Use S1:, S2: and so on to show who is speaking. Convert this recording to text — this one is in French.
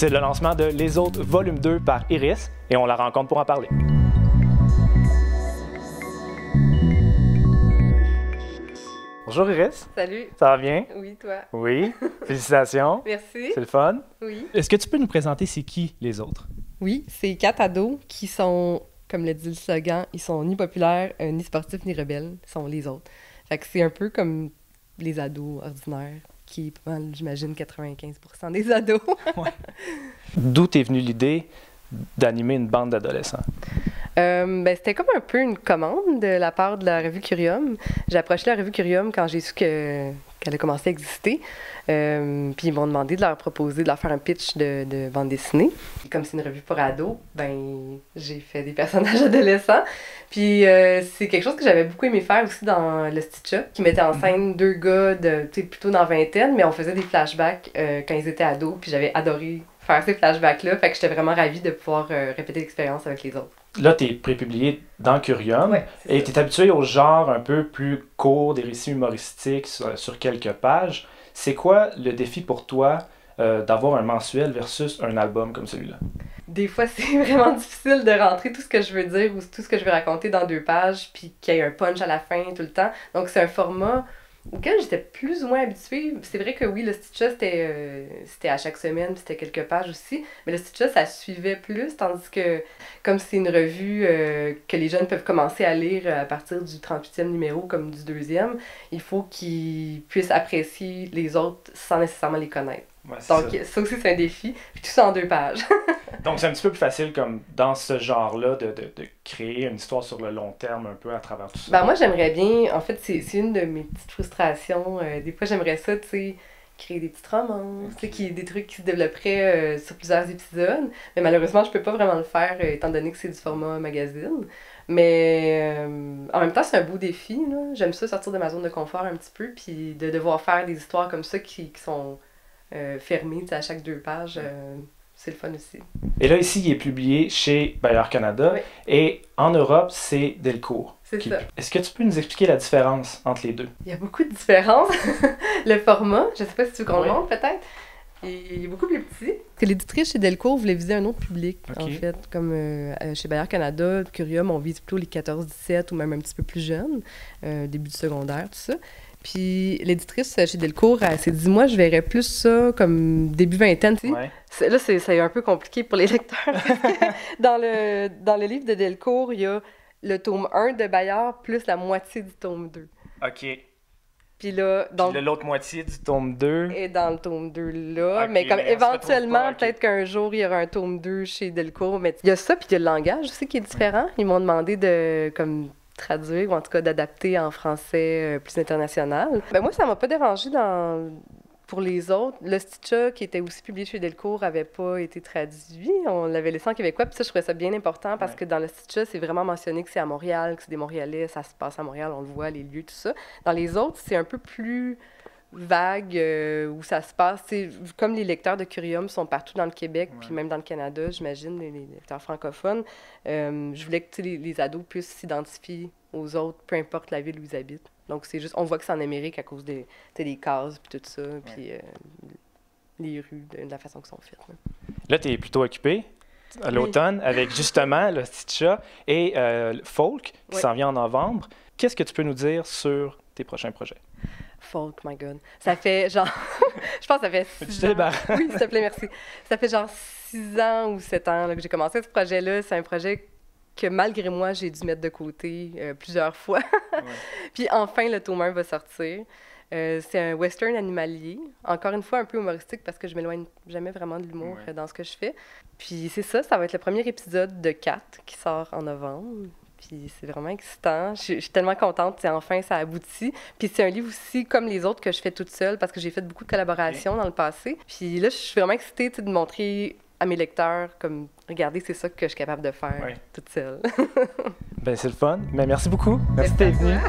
S1: C'est le lancement de Les Autres Volume 2 par Iris et on la rencontre pour en parler. Bonjour Iris.
S2: Salut.
S1: Ça va bien?
S2: Oui, toi.
S1: Oui. Félicitations.
S2: Merci.
S1: C'est le fun.
S2: Oui.
S1: Est-ce que tu peux nous présenter c'est qui Les Autres?
S2: Oui, c'est 4 ados qui sont, comme le dit le slogan, ils sont ni populaires, ni sportifs, ni rebelles. Ils sont les autres. Fait que c'est un peu comme les ados ordinaires, qui est, j'imagine, 95% des ados.
S1: Ouais. D'où t'es venue l'idée d'animer une bande d'adolescents?
S2: C'était comme un peu une commande de la part de la revue Curium. J'ai approché la revue Curium quand j'ai su qu'elle a commencé à exister. Puis ils m'ont demandé de leur proposer de leur faire un pitch de bande dessinée. Et comme c'est une revue pour ados, j'ai fait des personnages adolescents. Puis c'est quelque chose que j'avais beaucoup aimé faire aussi dans le Stitch Up, qui mettait en scène deux gars plutôt dans la vingtaine, mais on faisait des flashbacks quand ils étaient ados. Puis j'avais adoré faire ces flashbacks-là. Fait que j'étais vraiment ravie de pouvoir répéter l'expérience avec les autres.
S1: Là, tu es prépublié dans Curium et tu es habitué au genre un peu plus court, des récits humoristiques sur quelques pages. C'est quoi le défi pour toi d'avoir un mensuel versus un album comme celui-là? Des
S2: fois, c'est vraiment difficile de rentrer tout ce que je veux dire ou tout ce que je veux raconter dans 2 pages puis qu'il y ait un punch à la fin tout le temps. Donc, c'est un format auquel j'étais plus ou moins habituée. C'est vrai que oui, le Stitch Up, c'était à chaque semaine, c'était quelques pages aussi, mais le Stitch Up, ça suivait plus, tandis que comme c'est une revue que les jeunes peuvent commencer à lire à partir du 38e numéro comme du 2e, il faut qu'ils puissent apprécier les autres sans nécessairement les connaître. Ouais, donc ça aussi, c'est un défi, puis tout ça en 2 pages.
S1: Donc c'est un petit peu plus facile comme dans ce genre-là de créer une histoire sur le long terme un peu à travers tout ça.
S2: Moi j'aimerais bien, en fait c'est une de mes petites frustrations, des fois j'aimerais ça, tu sais, créer des petites romances, des trucs qui se développeraient sur plusieurs épisodes, mais malheureusement je peux pas vraiment le faire étant donné que c'est du format magazine. Mais en même temps c'est un beau défi, là. J'aime ça sortir de ma zone de confort un petit peu, puis de devoir faire des histoires comme ça qui sont fermées à chaque 2 pages. C'est le fun aussi.
S1: Et là, ici, il est publié chez Bayard Canada. Oui. Et en Europe, c'est Delcourt.
S2: C'est ça.
S1: Est-ce que tu peux nous expliquer la différence entre les deux?
S2: Il y a beaucoup de différences. Le format, je ne sais pas si tu veux qu'on le montre peut-être. Il est beaucoup plus petit. Que l'éditrice chez Delcourt voulait viser un autre public, en fait. Comme chez Bayard Canada, Curium, on vise plutôt les 14-17 ou même un petit peu plus jeunes, début du secondaire, tout ça. Puis l'éditrice chez Delcourt, elle s'est dit, moi, je verrais plus ça comme début vingtaine. Tu sais. Ouais. Là, c'est un peu compliqué pour les lecteurs. Dans le livre de Delcourt, il y a le tome 1 de Bayard plus la moitié du tome 2.
S1: OK.
S2: Puis là,
S1: l'autre moitié du tome 2
S2: est dans le tome 2 là. Okay, mais comme éventuellement, peut-être qu'un jour, il y aura un tome 2 chez Delcourt. Mais il y a ça, puis il y a le langage aussi qui est différent. Ils m'ont demandé de traduire ou en tout cas d'adapter en français plus international. Moi, ça m'a pas dérangé pour les autres. Le Stitch Up, qui était aussi publié chez Delcourt, n'avait pas été traduit. On l'avait laissé en québécois, puis ça, je trouvais ça bien important parce que dans le Stitch Up, c'est vraiment mentionné que c'est à Montréal, que c'est des Montréalais, ça se passe à Montréal, on le voit, les lieux, tout ça. Dans les autres, c'est un peu plus vague où ça se passe. Comme les lecteurs de Curium sont partout dans le Québec, puis même dans le Canada, j'imagine, les lecteurs francophones, je voulais que les ados puissent s'identifier aux autres, peu importe la ville où ils habitent. Donc, c'est juste, on voit que c'est en Amérique à cause des cases, puis tout ça, puis les rues, de la façon qu'ils sont faites.
S1: Là, tu es plutôt occupé à l'automne avec justement le Stitch Up et Folk qui s'en vient en novembre. Qu'est-ce que tu peux nous dire sur tes prochains projets?
S2: Folk, my God. Ça fait genre... je pense que ça fait 6 ans. Oui, s'il te plaît, merci. Ça fait genre 6 ans ou 7 ans là, que j'ai commencé ce projet-là. C'est un projet que malgré moi, j'ai dû mettre de côté plusieurs fois. Puis enfin, le tome 1 va sortir. C'est un western animalier, encore une fois un peu humoristique parce que je m'éloigne jamais vraiment de l'humour dans ce que je fais. Puis c'est ça va être le premier épisode de 4 qui sort en novembre. Puis c'est vraiment excitant. Je suis tellement contente. Enfin, ça aboutit. Puis c'est un livre aussi comme les autres que je fais toute seule parce que j'ai fait beaucoup de collaborations dans le passé. Puis là, je suis vraiment excitée de montrer à mes lecteurs comme, regardez, c'est ça que je suis capable de faire toute seule.
S1: C'est le fun. Mais merci beaucoup. Merci d'être venue.